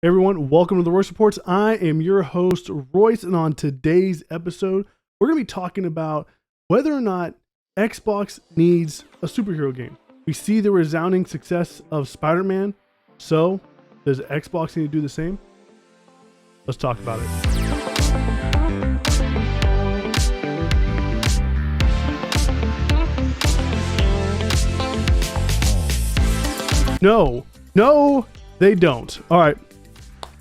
Hey everyone, welcome to the Royce Reports. I am your host, Royce, and on today's episode, we're going to be talking about whether or not Xbox needs a superhero game. We see the resounding success of Spider-Man, so does Xbox need to do the same? Let's talk about it. No, they don't. All right.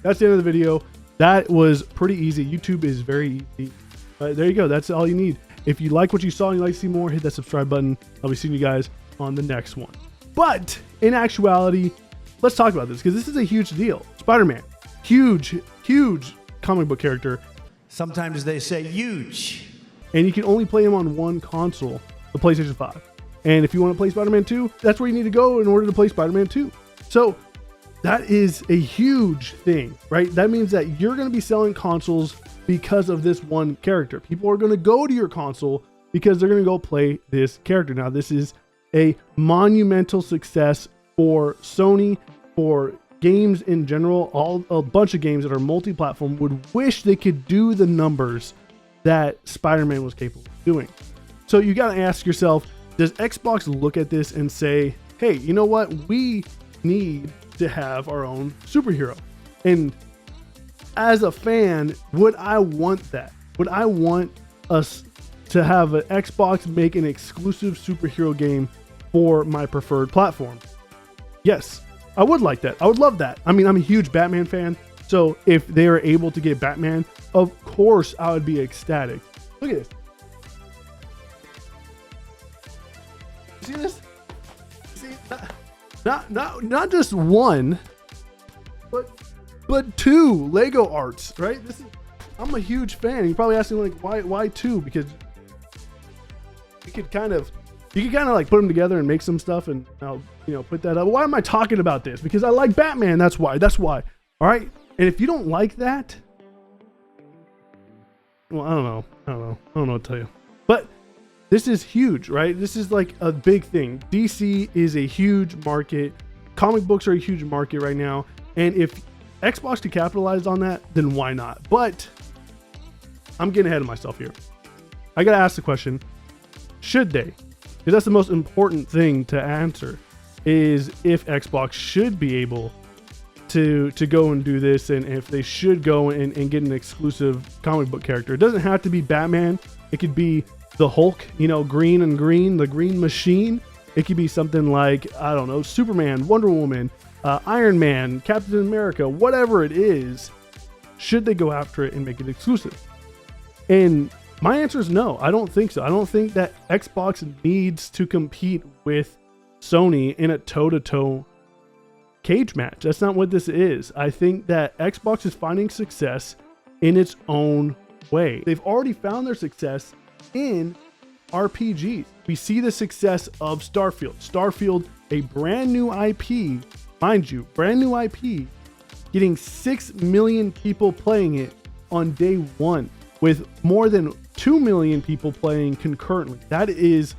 That's the end of the video. That was pretty easy. YouTube is very easy. There you go. That's all you need. If you like what you saw and you'd like to see more, hit that subscribe button. I'll be seeing you guys on the next one. But in actuality, let's talk about this because this is a huge deal. Spider-Man, huge comic book character. Sometimes they say huge. And you can only play him on one console, the PlayStation 5. And if you want to play Spider-Man 2, that's where you need to go in order to play Spider-Man 2. So that is a huge thing, right? That means that you're going to be selling consoles because of this one character. People are going to go to your console because they're going to go play this character. Now, this is a monumental success for Sony, for games in general. A bunch of games that are multi-platform would wish they could do the numbers that Spider-Man was capable of doing. So you got to ask yourself, does Xbox look at this and say, hey, you know what? We need to have our own superhero. And as a fan, would I want that? Would I want us to have an Xbox make an exclusive superhero game for my preferred platform? Yes, I would like that. I would love that. I mean, I'm a huge Batman fan. So if they are able to get Batman, of course I would be ecstatic. Look at this. See this? See, not just one, but two Lego arts, right? I'm a huge fan. You're probably asking like why two? Because you could kind of like put them together and make some stuff and put that up. Why am I talking about this? Because I like Batman. That's why. All right. And if you don't like that, well, I don't know what to tell you. But this is huge, right? This is like a big thing. DC is a huge market. Comic books are a huge market right now. And if Xbox could capitalize on that, then why not? But I'm getting ahead of myself here. I got to ask the question, should they? Because that's the most important thing to answer, is if Xbox should be able to go and do this, and if they should go and get an exclusive comic book character. It doesn't have to be Batman. It could be the Hulk, green, the Green Machine. It could be something like, I don't know, Superman, Wonder Woman, Iron Man, Captain America, whatever it is. Should they go after it and make it exclusive? And my answer is no, I don't think so. I don't think that Xbox needs to compete with Sony in a toe-to-toe cage match. That's not what this is. I think that Xbox is finding success in its own way. They've already found their success in RPGs. We see the success of Starfield, a brand new IP, mind you, brand new IP, getting 6 million people playing it on day one, with more than 2 million people playing concurrently. That is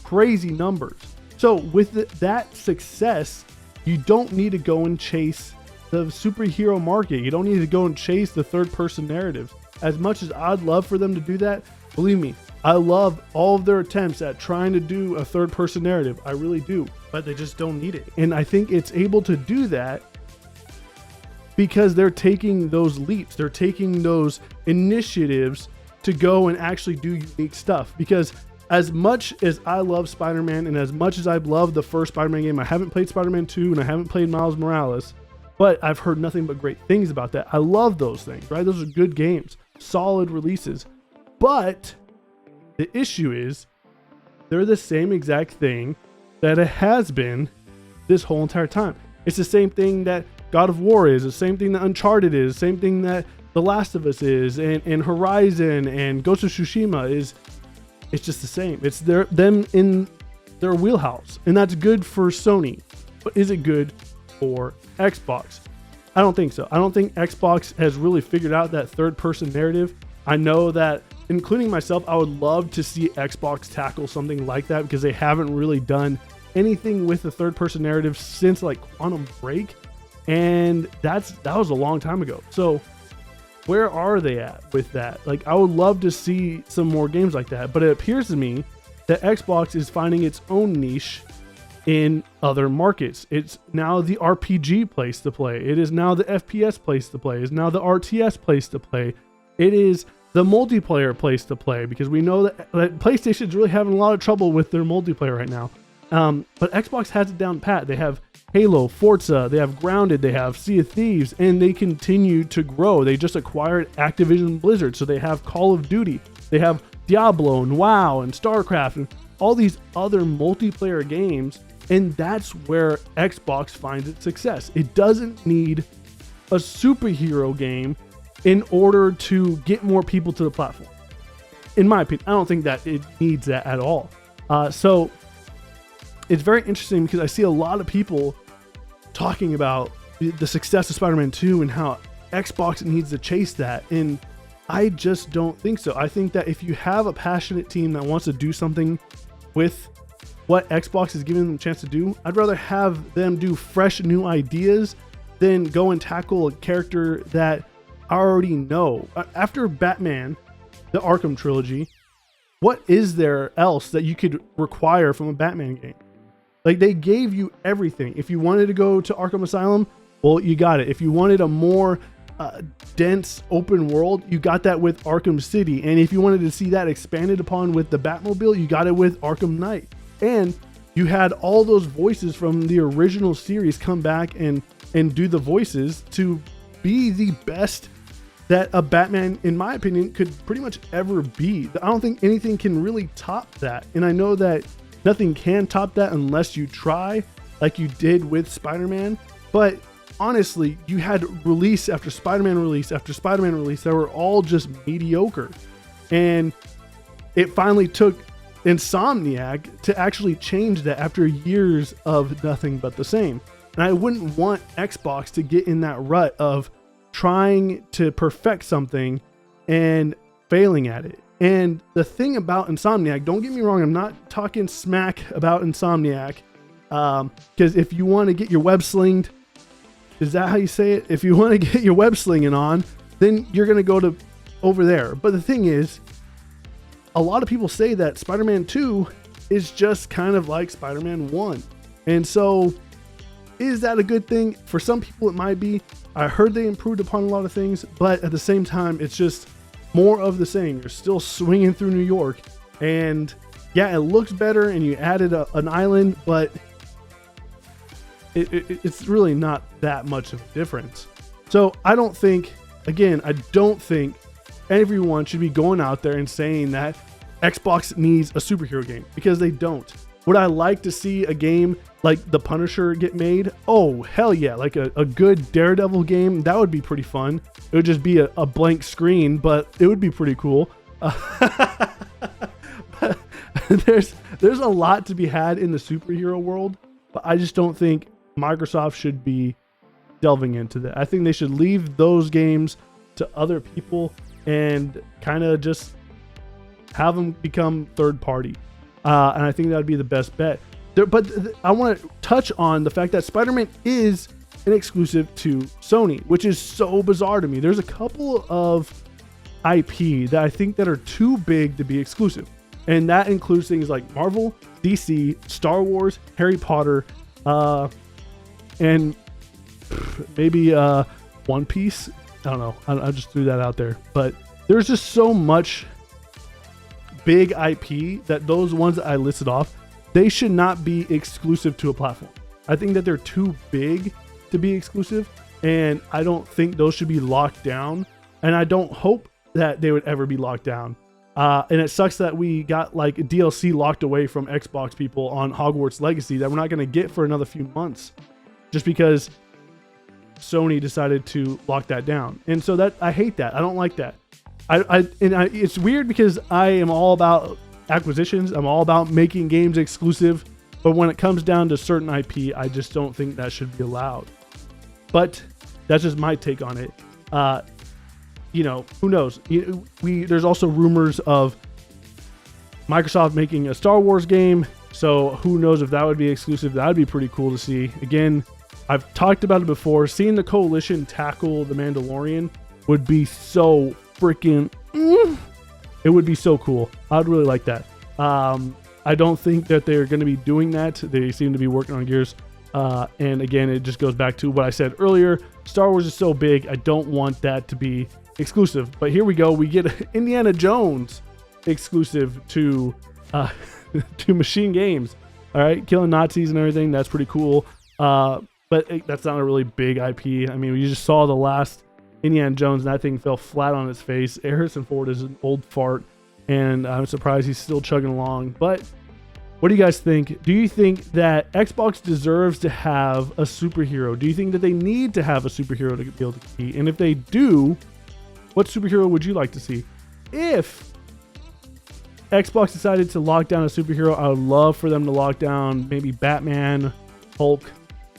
crazy numbers. So with that success, you don't need to go and chase the superhero market. You don't need to go and chase the third person narrative. As much as I'd love for them to do that, believe me, I love all of their attempts at trying to do a third person narrative. I really do, but they just don't need it. And I think it's able to do that because they're taking those leaps. They're taking those initiatives to go and actually do unique stuff. Because as much as I love Spider-Man and as much as I've loved the first Spider-Man game, I haven't played Spider-Man 2 and I haven't played Miles Morales, but I've heard nothing but great things about that. I love those things, right? Those are good games, solid releases. But the issue is they're the same exact thing that it has been this whole entire time. It's the same thing that God of War is, the same thing that Uncharted is, the same thing that The Last of Us is, and Horizon and Ghost of Tsushima is. It's just the same. It's them in their wheelhouse, and that's good for Sony. But is it good for Xbox? I don't think so. I don't think Xbox has really figured out that third-person narrative. I know that, including myself, I would love to see Xbox tackle something like that because they haven't really done anything with the third-person narrative since like Quantum Break. And that was a long time ago. So where are they at with that? Like, I would love to see some more games like that, but it appears to me that Xbox is finding its own niche in other markets. It's now the RPG place to play. It is now the FPS place to play. It's now the RTS place to play. It is the multiplayer place to play, because we know that PlayStation's really having a lot of trouble with their multiplayer right now. But Xbox has it down pat. They have Halo, Forza, they have Grounded, they have Sea of Thieves, and they continue to grow. They just acquired Activision Blizzard, so they have Call of Duty, they have Diablo and WoW and StarCraft and all these other multiplayer games, and that's where Xbox finds its success. It doesn't need a superhero game in order to get more people to the platform. In my opinion, I don't think that it needs that at all. So it's very interesting, because I see a lot of people talking about the success of Spider-Man 2 and how Xbox needs to chase that. And I just don't think so. I think that if you have a passionate team that wants to do something with what Xbox is giving them a chance to do, I'd rather have them do fresh new ideas than go and tackle a character that I already know. After Batman, the Arkham trilogy, what is there else that you could require from a Batman game? Like, they gave you everything. If you wanted to go to Arkham Asylum, well, you got it. If you wanted a more dense open world, you got that with Arkham City. And if you wanted to see that expanded upon with the Batmobile, you got it with Arkham Knight. And you had all those voices from the original series come back and do the voices to be the best that a Batman, in my opinion, could pretty much ever be. I don't think anything can really top that. And I know that nothing can top that unless you try, like you did with Spider-Man. But honestly, you had release after Spider-Man release after Spider-Man release that were all just mediocre. And it finally took Insomniac to actually change that after years of nothing but the same. And I wouldn't want Xbox to get in that rut of trying to perfect something and failing at it. And the thing about Insomniac, don't get me wrong, I'm not talking smack about Insomniac, because if you want to get your web slinged, is that how you say it? If you want to get your web slinging on, then you're going to go to over there. But the thing is, a lot of people say that Spider-Man 2 is just kind of like Spider-Man 1. And so, is that a good thing? For some people, it might be. I heard they improved upon a lot of things, but at the same time, it's just more of the same. You're still swinging through New York, and yeah, it looks better, and you added an island, but it's really not that much of a difference. So I don't think everyone should be going out there and saying that Xbox needs a superhero game, because they don't. Would I like to see a game like The Punisher get made? Oh, hell yeah. Like a good Daredevil game, that would be pretty fun. It would just be a blank screen, but it would be pretty cool. There's a lot to be had in the superhero world, but I just don't think Microsoft should be delving into that. I think they should leave those games to other people and kind of just have them become third party. And I think that would be the best bet. But I want to touch on the fact that Spider-Man is an exclusive to Sony, which is so bizarre to me. There's a couple of IP that I think that are too big to be exclusive. And that includes things like Marvel, DC, Star Wars, Harry Potter, and maybe One Piece. I don't know. I just threw that out there. But there's just so much big IP that those ones that I listed off, they should not be exclusive to a platform. I think that they're too big to be exclusive, and I don't think those should be locked down. And I don't hope that they would ever be locked down. And it sucks that we got like DLC locked away from Xbox people on Hogwarts Legacy that we're not going to get for another few months, just because Sony decided to lock that down. And so that I hate that. I don't like that. It's weird because I am all about acquisitions. I'm all about making games exclusive. But when it comes down to certain IP, I just don't think that should be allowed. But that's just my take on it. Who knows? There's also rumors of Microsoft making a Star Wars game. So who knows if that would be exclusive? That would be pretty cool to see. Again, I've talked about it before. Seeing the Coalition tackle the Mandalorian would be so freaking. It would be so cool. I'd really like that. I don't think that they're going to be doing that. They seem to be working on Gears. And again, it just goes back to what I said earlier. Star Wars is so big. I don't want that to be exclusive. But here we go. We get Indiana Jones exclusive to to Machine Games. All right, killing Nazis and everything. That's pretty cool. But that's not a really big IP. I mean, we just saw the last Indiana Jones, and that thing fell flat on its face. Harrison Ford is an old fart, and I'm surprised he's still chugging along. But what do you guys think? Do you think that Xbox deserves to have a superhero? Do you think that they need to have a superhero to be able to compete? And if they do, what superhero would you like to see? If Xbox decided to lock down a superhero, I would love for them to lock down maybe Batman, Hulk,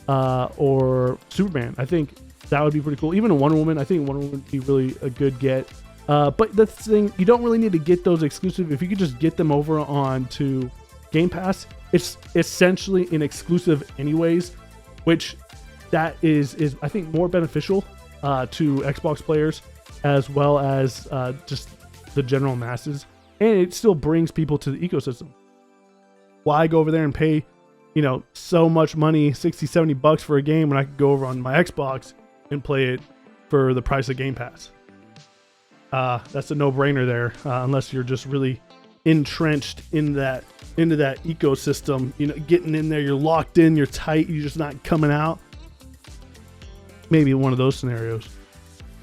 or Superman. I think that would be pretty cool. Even a Wonder Woman. I think Wonder Woman would be really a good get. But the thing, you don't really need to get those exclusive. If you could just get them over onto Game Pass, it's essentially an exclusive anyways, which that is I think more beneficial to Xbox players as well as just the general masses. And it still brings people to the ecosystem. Why go over there and pay, so much money, 60, 70 bucks for a game when I could go over on my Xbox and play it for the price of Game Pass? That's a no-brainer there, unless you're just really entrenched into that ecosystem, getting in there, you're locked in, you're tight, you're just not coming out. Maybe one of those scenarios.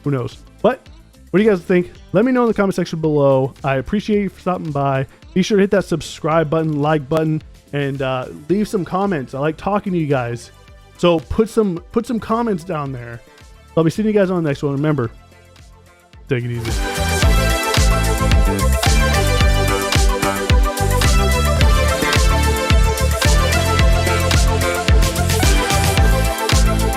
Who knows? But what do you guys think? Let me know in the comment section below. I appreciate you for stopping by. Be sure to hit that subscribe button, like button, and leave some comments. I like talking to you guys. So put some comments down there. I'll be seeing you guys on the next one. Remember, take it easy.